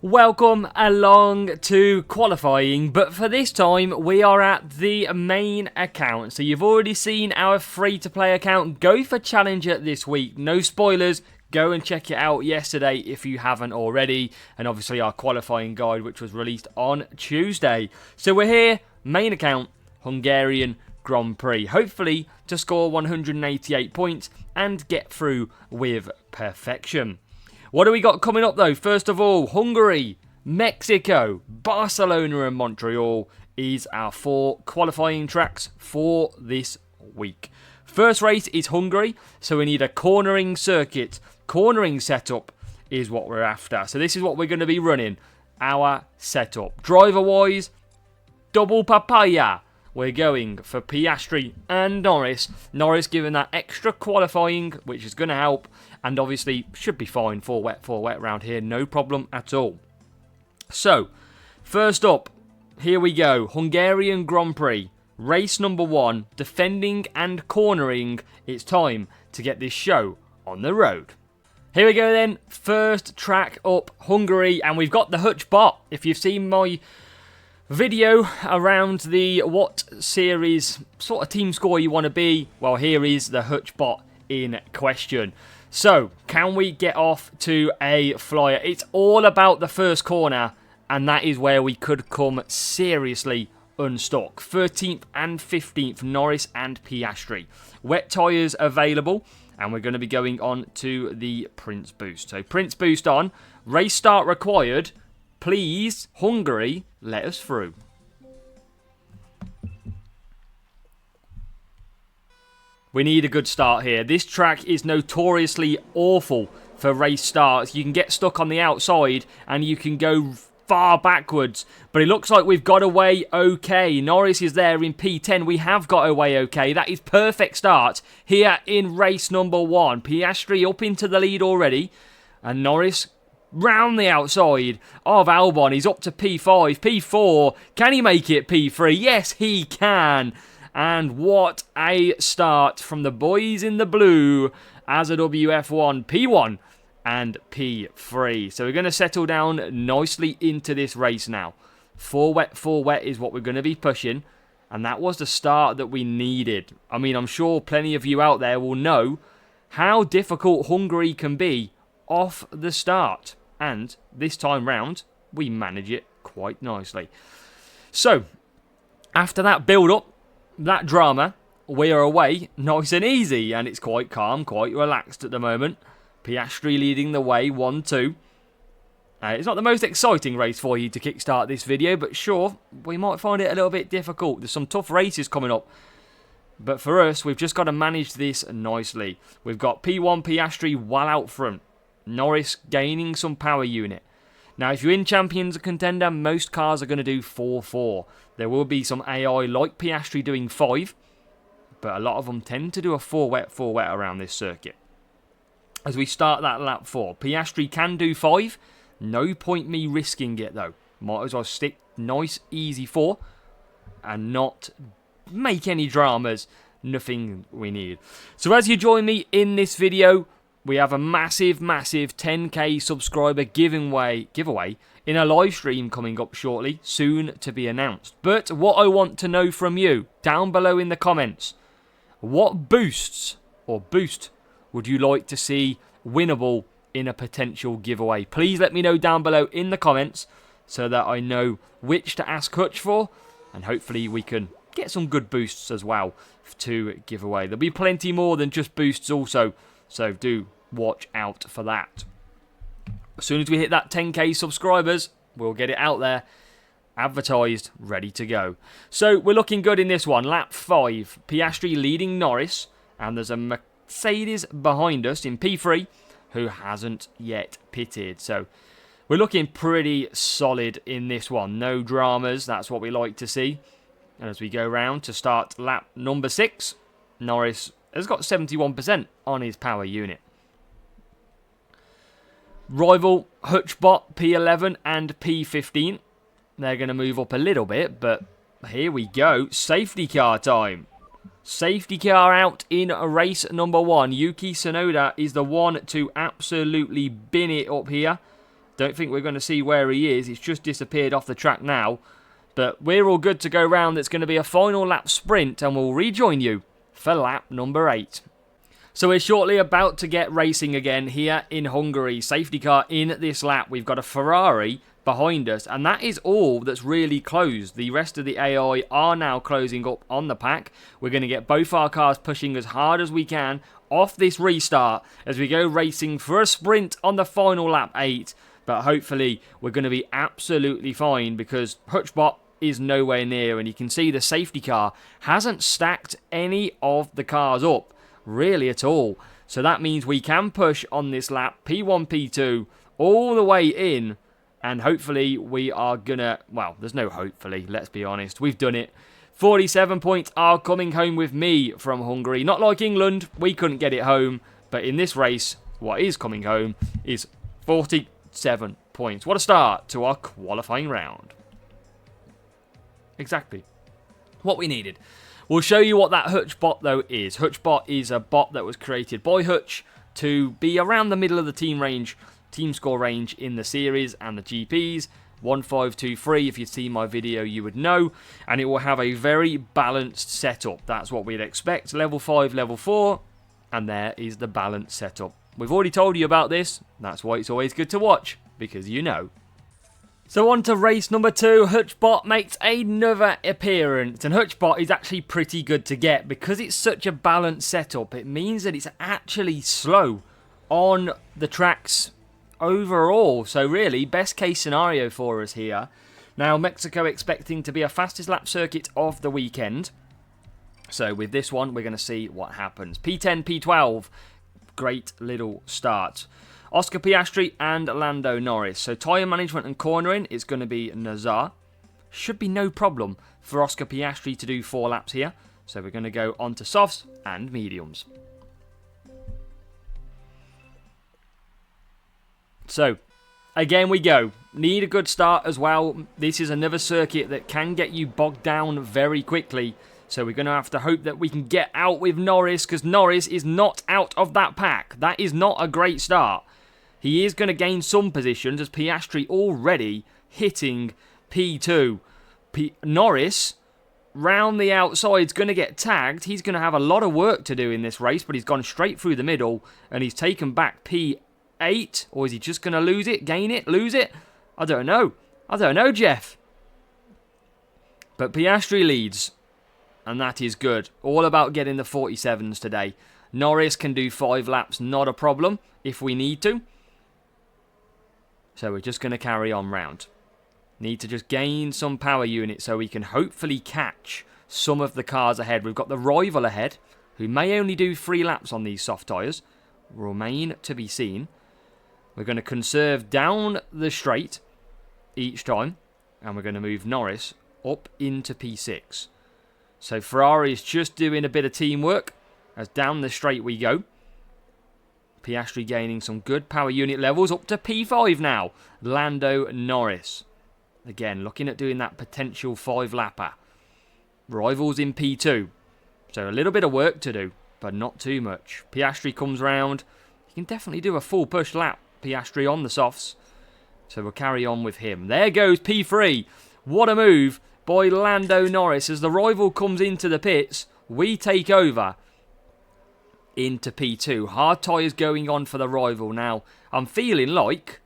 Welcome along to qualifying, but for this time we are at the main account. So you've already seen our free-to-play account go for Challenger this week. No spoilers, go and check it out yesterday if you haven't already. And obviously our qualifying guide, which was released on Tuesday. So we're here, main account, Hungarian Grand Prix. Hopefully to score 188 points and get through with perfection. What do we got coming up though? First of all, Hungary, Mexico, Barcelona and Montreal is our 4 qualifying tracks for this week. First race is Hungary, so we need a cornering circuit. Cornering setup is what we're after. So this is what we're going to be running, our setup. Driver-wise, double papaya. We're going for Piastri and Norris. Norris giving that extra qualifying, which is going to help. And obviously, should be fine for wet around here. No problem at all. So, first up, here we go. Hungarian Grand Prix. Race number 1. Defending and cornering. It's time to get this show on the road. Here we go then. First track up, Hungary. And we've got the Hutch bot. If you've seen my video around the what series sort of team score you want to be, well, here is the Hutch bot in question. So, can we get off to a flyer? It's all about the first corner, and that is where we could come seriously unstuck. 13th and 15th, Norris and Piastri. Wet tyres available, and we're going to be going on to the Prince Boost. So, Prince Boost on. Race start required. Please, Hungary, let us through. We need a good start here. This track is notoriously awful for race starts. You can get stuck on the outside and you can go far backwards. But it looks like we've got away okay. Norris is there in P10. We have got away okay. That is perfect start here in race number 1. Piastri up into the lead already. And Norris round the outside of Albon. He's up to P5, P4. Can he make it P3? Yes, he can. And what a start from the boys in the blue as a WF1, P1 and P3. So we're going to settle down nicely into this race now. 4 wet is what we're going to be pushing. And that was the start that we needed. I mean, I'm sure plenty of you out there will know how difficult Hungary can be off the start. And this time round, we manage it quite nicely. So, after that build-up, that drama, we are away nice and easy. And it's quite calm, quite relaxed at the moment. Piastri leading the way, 1-2. It's not the most exciting race for you to kickstart this video, but sure, we might find it a little bit difficult. There's some tough races coming up. But for us, we've just got to manage this nicely. We've got P1 Piastri well out front. Norris gaining some power unit. Now, if you're in Champions Contender, most cars are going to do 4-4. There will be some AI like Piastri doing 5, but a lot of them tend to do a 4 wet around this circuit. As we start that lap 4, Piastri can do 5. No point me risking it though. Might as well stick nice, easy 4 and not make any dramas. Nothing we need. So as you join me in this video, we have a massive 10k subscriber giveaway in a live stream coming up shortly, soon to be announced. But what I want to know from you, down below in the comments, what boost would you like to see winnable in a potential giveaway? Please let me know down below in the comments so that I know which to ask Hutch for, and hopefully we can get some good boosts as well to give away. There'll be plenty more than just boosts also, so do watch out for that. As soon as we hit that 10k subscribers, we'll get it out there, advertised, ready to go. So we're looking good in this one. Lap 5, Piastri leading Norris, and there's a Mercedes behind us in P3 who hasn't yet pitted. So we're looking pretty solid in this one. No dramas, that's what we like to see. And as we go round to start lap number 6, Norris has got 71% on his power unit. Rival Hutchbot P11 and P15. They're going to move up a little bit, but here we go. Safety car time. Safety car out in race number 1. Yuki Tsunoda is the one to absolutely bin it up here. Don't think we're going to see where he is. It's just disappeared off the track now. But we're all good to go round. It's going to be a final lap sprint, and we'll rejoin you for lap number 8. So we're shortly about to get racing again here in Hungary. Safety car in this lap. We've got a Ferrari behind us, and that is all that's really closed. The rest of the AI are now closing up on the pack. We're going to get both our cars pushing as hard as we can off this restart as we go racing for a sprint on the final lap 8. But hopefully we're going to be absolutely fine because Hutchbot is nowhere near, and you can see the safety car hasn't stacked any of the cars up really at all. So that means we can push on this lap P1, P2 all the way in, and hopefully we are gonna, well, there's no hopefully, let's be honest, we've done it. 47 points are coming home with me from Hungary. Not like England, we couldn't get it home, but in this race what is coming home is 47 points. What a start to our qualifying round. Exactly what we needed. We'll show you what that Hutch bot, though, is. Hutch bot is a bot that was created by Hutch to be around the middle of the team score range in the series and the GPs. 1523, if you'd seen my video, you would know. And it will have a very balanced setup. That's what we'd expect. Level 5, level 4. And there is the balanced setup. We've already told you about this. That's why it's always good to watch, because you know. So on to race number 2, Hutchbot makes another appearance, and Hutchbot is actually pretty good to get because it's such a balanced setup. It means that it's actually slow on the tracks overall, so really best case scenario for us here. Now Mexico expecting to be a fastest lap circuit of the weekend, so with this one we're going to see what happens. P10, P12, great little start. Oscar Piastri and Lando Norris. So tyre management and cornering is going to be Nazar. Should be no problem for Oscar Piastri to do 4 laps here. So we're going to go on to softs and mediums. So again we go. Need a good start as well. This is another circuit that can get you bogged down very quickly. So we're going to have to hope that we can get out with Norris, because Norris is not out of that pack. That is not a great start. He is going to gain some positions as Piastri already hitting P2. Norris, round the outside, is going to get tagged. He's going to have a lot of work to do in this race, but he's gone straight through the middle and he's taken back P8. Or is he just going to lose it, gain it, lose it? I don't know. I don't know, Jeff. But Piastri leads, and that is good. All about getting the 47s today. Norris can do 5 laps, not a problem, if we need to. So we're just going to carry on round. Need to just gain some power unit so we can hopefully catch some of the cars ahead. We've got the rival ahead, who may only do 3 laps on these soft tyres. Remain to be seen. We're going to conserve down the straight each time, and we're going to move Norris up into P6. So Ferrari is just doing a bit of teamwork as down the straight we go. Piastri gaining some good power unit levels up to P5 now. Lando Norris. Again, looking at doing that potential 5-lapper. Rivals in P2. So a little bit of work to do, but not too much. Piastri comes round. He can definitely do a full push lap, Piastri, on the softs. So we'll carry on with him. There goes P3. What a move by Lando Norris. As the rival comes into the pits, we take over into P2. Hard tyres going on for the rival now. I'm feeling like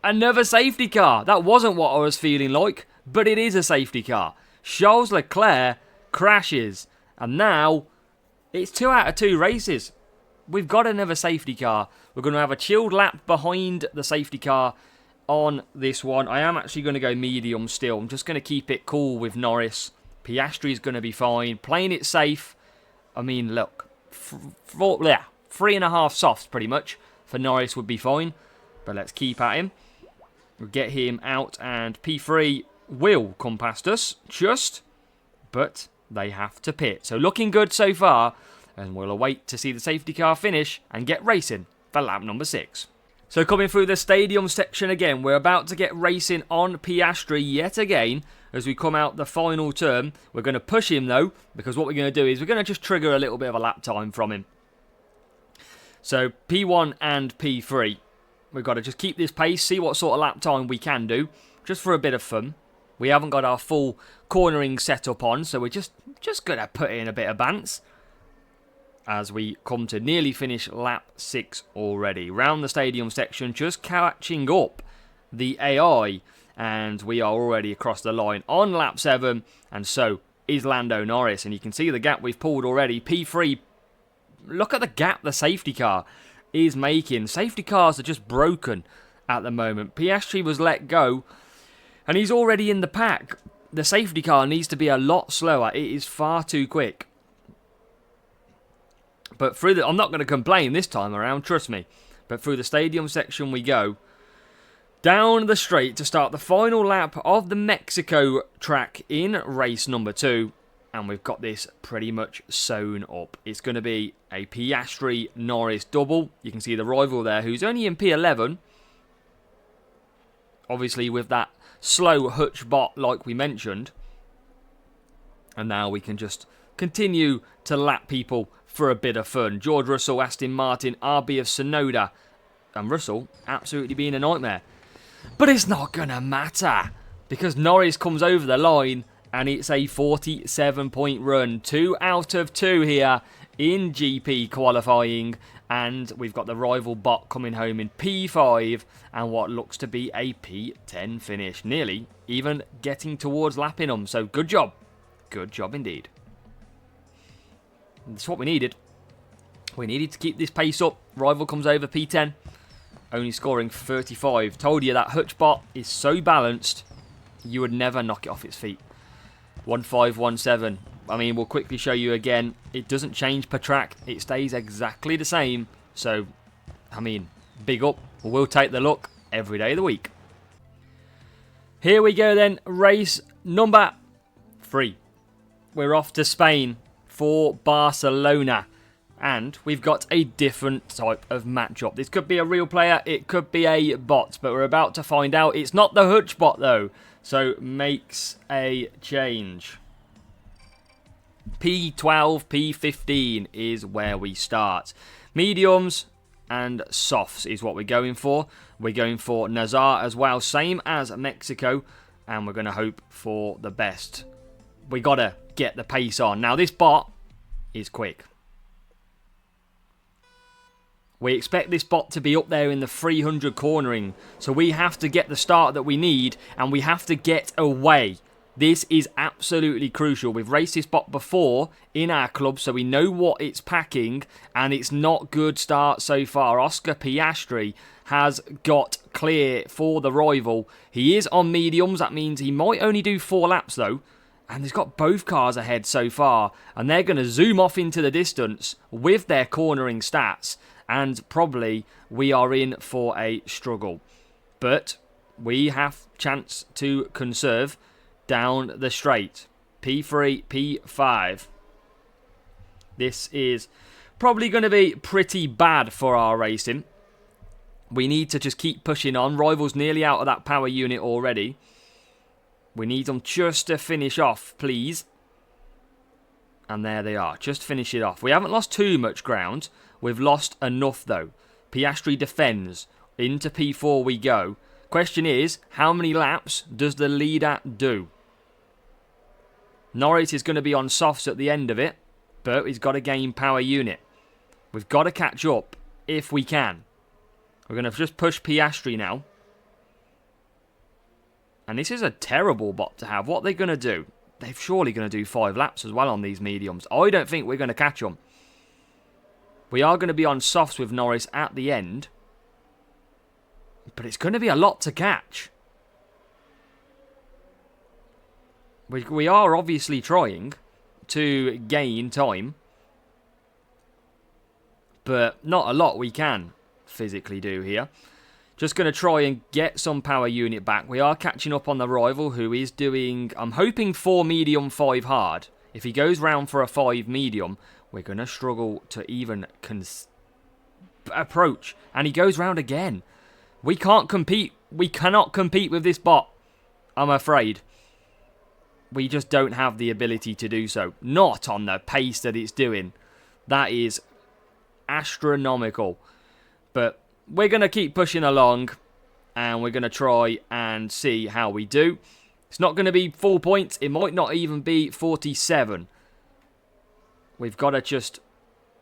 another safety car. That wasn't what I was feeling like, but it is a safety car. Charles Leclerc crashes, and now it's 2 out of 2 races. We've got another safety car. We're going to have a chilled lap behind the safety car on this one. I am actually going to go medium still. I'm just going to keep it cool with Norris. Piastri is going to be fine. Playing it safe. I mean, look. 3.5 softs pretty much for Norris would be fine. But let's keep at him. We'll get him out, and P3 will come past us. But they have to pit. So looking good so far. And we'll await to see the safety car finish and get racing for lap number 6. So coming through the stadium section again, we're about to get racing on Piastri yet again as we come out the final turn. We're going to push him though, because what we're going to do is we're going to just trigger a little bit of a lap time from him. So P1 and P3. We've got to just keep this pace, see what sort of lap time we can do, just for a bit of fun. We haven't got our full cornering setup on, so we're just going to put in a bit of bants as we come to nearly finish lap 6 already. Round the stadium section, just catching up the AI, and we are already across the line on lap 7, and so is Lando Norris. And you can see the gap we've pulled already. P3, look at the gap the safety car is making. Safety cars are just broken at the moment. Piastri was let go, and he's already in the pack. The safety car needs to be a lot slower. It is far too quick. But I'm not going to complain this time around, trust me. But through the stadium section we go. Down the straight to start the final lap of the Mexico track in race number 2. And we've got this pretty much sewn up. It's going to be a Piastri-Norris double. You can see the rival there, who's only in P11. Obviously with that slow hutch bot like we mentioned. And now we can just continue to lap people for a bit of fun. George Russell, Aston Martin, RB of Sonoda, and Russell absolutely being a nightmare. But it's not going to matter, because Norris comes over the line and it's a 47-point run. 2 out of 2 here in GP qualifying, and we've got the rival bot coming home in P5 and what looks to be a P10 finish. Nearly even getting towards lapping them, so good job. Good job indeed. That's what we needed. We needed to keep this pace up. Rival comes over P10. Only scoring 35. Told you that hutch bot is so balanced, you would never knock it off its feet. 1517. I mean, we'll quickly show you again. It doesn't change per track. It stays exactly the same. So, I mean, big up. We'll take the look every day of the week. Here we go then. Race number 3. We're off to Spain for Barcelona, and we've got a different type of matchup. This could be a real player, it could be a bot, but we're about to find out. It's not the hutch bot though, so makes a change. P12, P15 is where we start. Mediums and softs is what we're going for. We're going for Nazar as well, same as Mexico, and we're going to hope for the best. We got to get the pace on. Now, this bot is quick. We expect this bot to be up there in the 300 cornering. So we have to get the start that we need, and we have to get away. This is absolutely crucial. We've raced this bot before in our club, so we know what it's packing, and it's not good start so far. Oscar Piastri has got clear for the rival. He is on mediums. That means he might only do 4 laps, though. And he's got both cars ahead so far. And they're going to zoom off into the distance with their cornering stats. And probably we are in for a struggle. But we have chance to conserve down the straight. P3, P5. This is probably going to be pretty bad for our racing. We need to just keep pushing on. Rival's nearly out of that power unit already. We need them just to finish off, please. And there they are. Just finish it off. We haven't lost too much ground. We've lost enough, though. Piastri defends. Into P4 we go. Question is, how many laps does the leader do? Norris is going to be on softs at the end of it, but he's got to gain power unit. We've got to catch up if we can. We're going to just push Piastri now. And this is a terrible bot to have. What are they going to do? They're surely going to do 5 laps as well on these mediums. I don't think we're going to catch them. We are going to be on softs with Norris at the end. But it's going to be a lot to catch. We are obviously trying to gain time. But not a lot we can physically do here. Just going to try and get some power unit back. We are catching up on the rival, who is doing, I'm hoping, 4 medium, 5 hard. If he goes round for a 5 medium, we're going to struggle to even approach. And he goes round again. We can't compete. We cannot compete with this bot, I'm afraid. We just don't have the ability to do so. Not on the pace that it's doing. That is astronomical. But we're going to keep pushing along. And we're going to try and see how we do. It's not going to be full points. It might not even be 47. We've got to just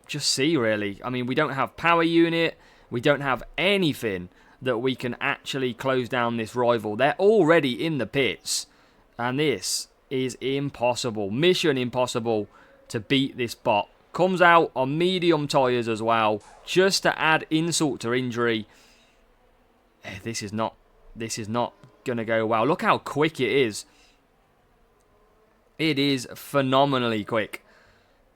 see, really. I mean, we don't have power unit. We don't have anything that we can actually close down this rival. They're already in the pits. And this is impossible. Mission impossible to beat this bot. Comes out on medium tyres as well. Just to add insult to injury. This is not going to go well. Look how quick it is. It is phenomenally quick.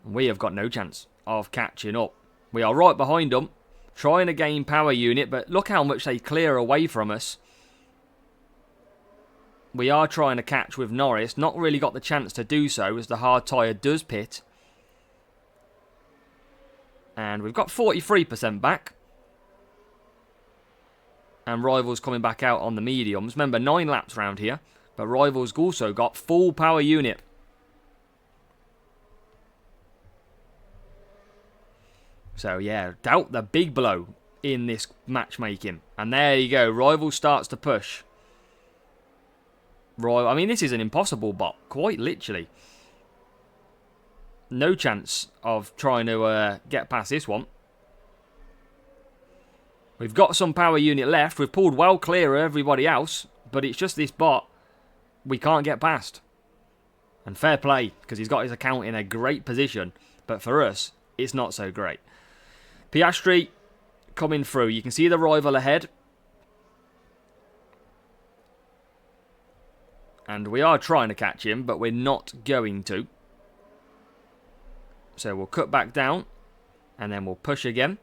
We have got no chance of catching up. We are right behind them, trying to gain power unit, but look how much they clear away from us. We are trying to catch with Norris. Not really got the chance to do so as the hard tyre does pit. And we've got 43% back. And Rivals coming back out on the mediums. Remember, 9 laps round here. But Rivals also got full power unit. So, yeah, doubt the big blow in this matchmaking. And there you go. Rivals starts to push. I mean, this is an impossible bot. Quite literally. No chance of trying to get past this one. We've got some power unit left. We've pulled well clear of everybody else. But it's just this bot we can't get past. And fair play, because he's got his account in a great position. But for us, it's not so great. Piastri coming through. You can see the rival ahead. And we are trying to catch him, but we're not going to. So we'll cut back down. And then we'll push again.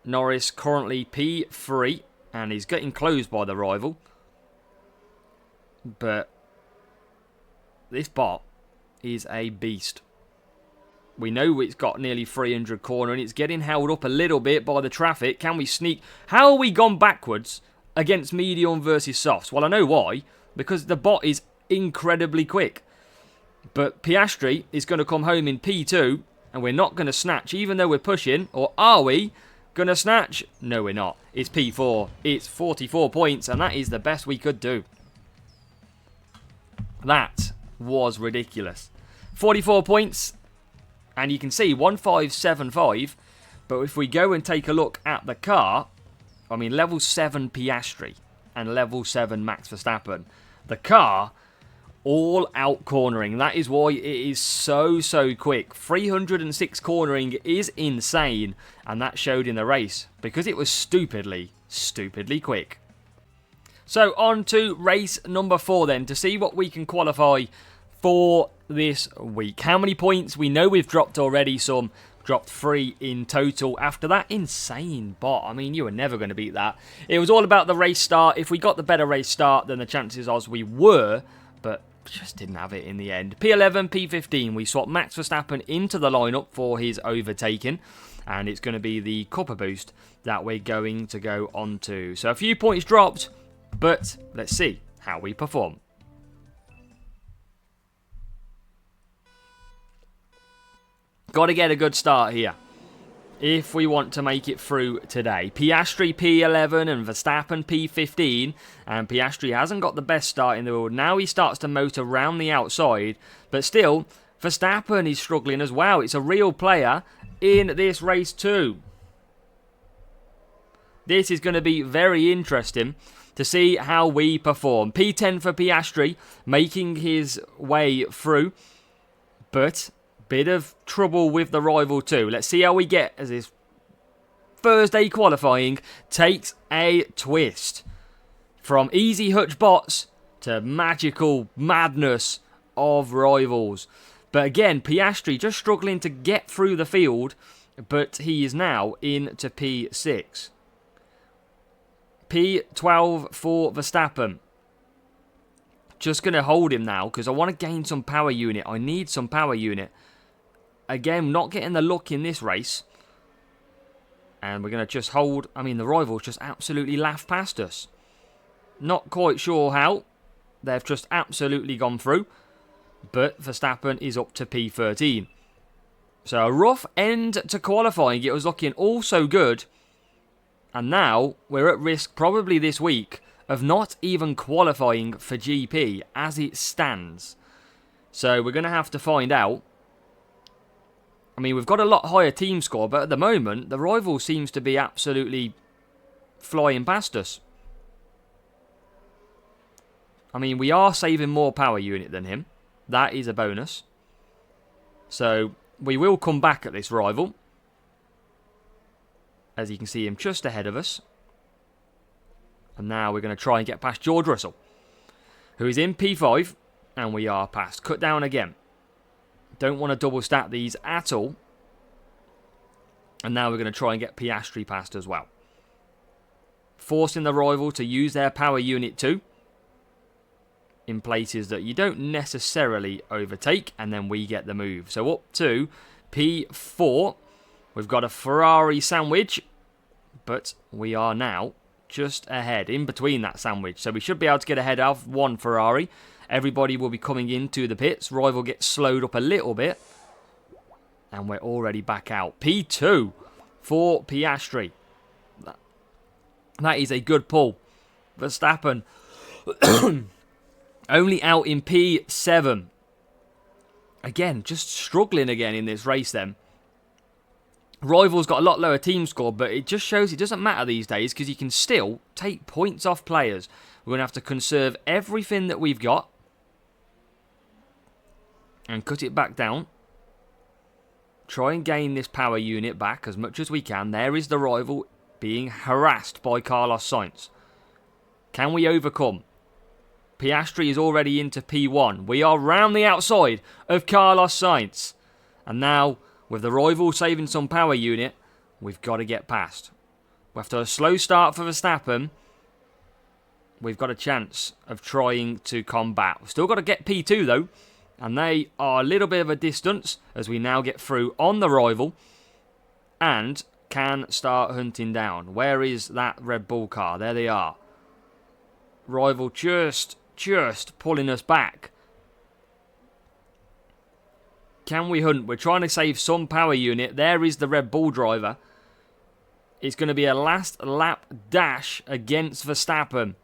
Norris currently P3, and he's getting closed by the rival. But this bot is a beast. We know it's got nearly 300 corner, and it's getting held up a little bit by the traffic. Can we sneak? How have we gone backwards against medium versus softs? Well, I know why. Because the bot is incredibly quick. But Piastri is going to come home in P2, and we're not going to snatch, even though we're pushing. Or are we? Gonna snatch? No, we're not. It's P4. It's 44 points, and that is the best we could do. That was ridiculous. 44 points, and you can see 1575. But if we go and take a look at the car, I mean, level 7 Piastri and level 7 Max Verstappen. The car, all out cornering. That is why it is so quick. 306 cornering is insane, and that showed in the race because it was stupidly quick. So on to race number 4 then, to see what we can qualify for this week. How many points? We know we've dropped already some. Dropped 3 in total after that insane bot. I mean, you were never going to beat that. It was all about the race start. If we got the better race start, then the chances are we were, but just didn't have it in the end. P11, P15. We swapped Max Verstappen into the lineup for his overtaking. And it's going to be the copper boost that we're going to go on to. So a few points dropped, but let's see how we perform. Got to get a good start here if we want to make it through today. Piastri P11 and Verstappen P15. And Piastri hasn't got the best start in the world. Now he starts to motor round the outside. But still, Verstappen is struggling as well. It's a real player in this race too. This is going to be very interesting to see how we perform. P10 for Piastri, making his way through. But bit of trouble with the rival too. Let's see how we get as this Thursday qualifying takes a twist. From easy hutch bots to magical madness of rivals. But again, Piastri just struggling to get through the field, but he is now into P6. P12 for Verstappen. Just going to hold him now because I want to gain some power unit. I need some power unit. Again, not getting the luck in this race. And we're going to just hold. I mean, the rivals just absolutely laughed past us. Not quite sure how. They've just absolutely gone through. But Verstappen is up to P13. So a rough end to qualifying. It was looking all so good. And now we're at risk probably this week of not even qualifying for GP as it stands. So we're going to have to find out. I mean, we've got a lot higher team score, but at the moment, the rival seems to be absolutely flying past us. I mean, we are saving more power unit than him. That is a bonus. So we will come back at this rival. As you can see him just ahead of us. And now we're going to try and get past George Russell, who is in P5, and we are past. Cut down again. Don't want to double stack these at all. And now we're going to try and get Piastri past as well. Forcing the rival to use their power unit too. In places that you don't necessarily overtake, and then we get the move. So up to P4. We've got a Ferrari sandwich, but we are now just ahead, in between that sandwich. So we should be able to get ahead of one Ferrari. Everybody will be coming into the pits. Rival gets slowed up a little bit. And we're already back out. P2 for Piastri. That is a good pull. Verstappen only out in P7. Again, just struggling again in this race then. Rival's got a lot lower team score, but it just shows it doesn't matter these days because you can still take points off players. We're going to have to conserve everything that we've got and cut it back down. Try and gain this power unit back as much as we can. There is the rival being harassed by Carlos Sainz. Can we overcome? Piastri is already into P1. We are round the outside of Carlos Sainz. And now, with the rival saving some power unit, we've got to get past. After a slow start for Verstappen, we've got a chance of trying to combat. We've still got to get P2 though, and they are a little bit of a distance as we now get through on the rival and can start hunting down. Where is that Red Bull car? There they are. Rival just pulling us back. Can we hunt? We're trying to save some power unit. There is the Red Bull driver. It's going to be a last lap dash against Verstappen.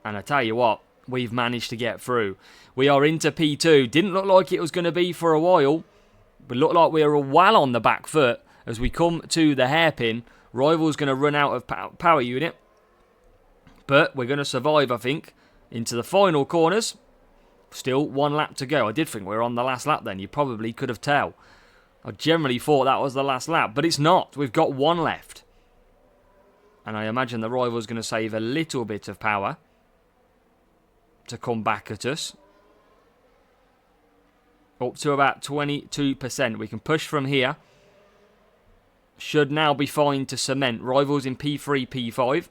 And I tell you what, we've managed to get through. We are into P2. Didn't look like it was going to be for a while. But looked like we were well on the back foot as we come to the hairpin. Rival's going to run out of power unit. But we're going to survive, I think, into the final corners. Still one lap to go. I did think we were on the last lap then. You probably could have tell. I generally thought that was the last lap. But it's not. We've got one left. And I imagine the rival's going to save a little bit of power to come back at us. Up to about 22%. We can push from here. Should now be fine to cement. Rivals in P3, P5.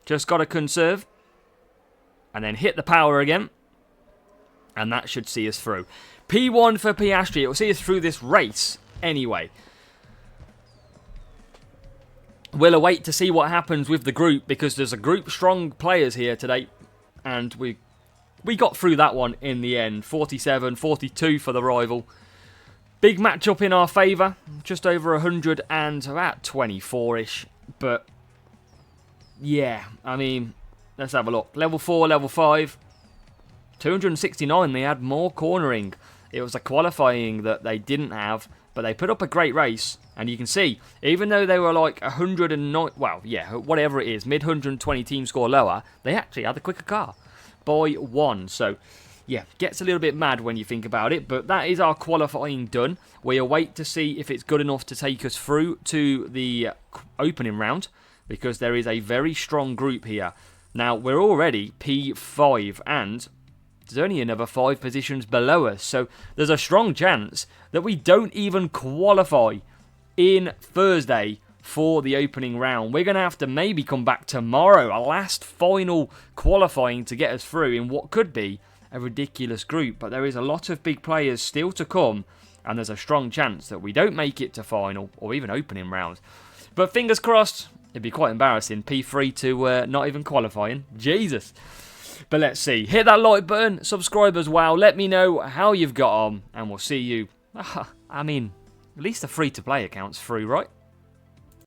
Just got to conserve. And then hit the power again. And that should see us through. P1 for Piastri. It will see us through this race anyway. We'll await to see what happens with the group because there's a group strong players here today. And we got through that one in the end. 47, 42 for the rival. Big matchup in our favour. Just over 100 and about 24-ish. But yeah, I mean, let's have a look. Level 4, level 5. 269, they had more cornering. It was a qualifying that they didn't have, but they put up a great race. And you can see, even though they were like 109, well, yeah, whatever it is, mid-120 team score lower, they actually had the quicker car by 1. So, yeah, gets a little bit mad when you think about it, but that is our qualifying done. We await to see if it's good enough to take us through to the opening round, because there is a very strong group here. Now, we're already P5, and there's only another 5 positions below us, so there's a strong chance that we don't even qualify in Thursday for the opening round. We're going to have to maybe come back tomorrow, a last final qualifying to get us through in what could be a ridiculous group, but there is a lot of big players still to come, and there's a strong chance that we don't make it to final or even opening round. But fingers crossed, it'd be quite embarrassing, P3 to not even qualifying. Jesus. But let's see. Hit that like button, subscribe as well. Let me know how you've got on, and we'll see you. I mean, at least the free-to-play account's free, right?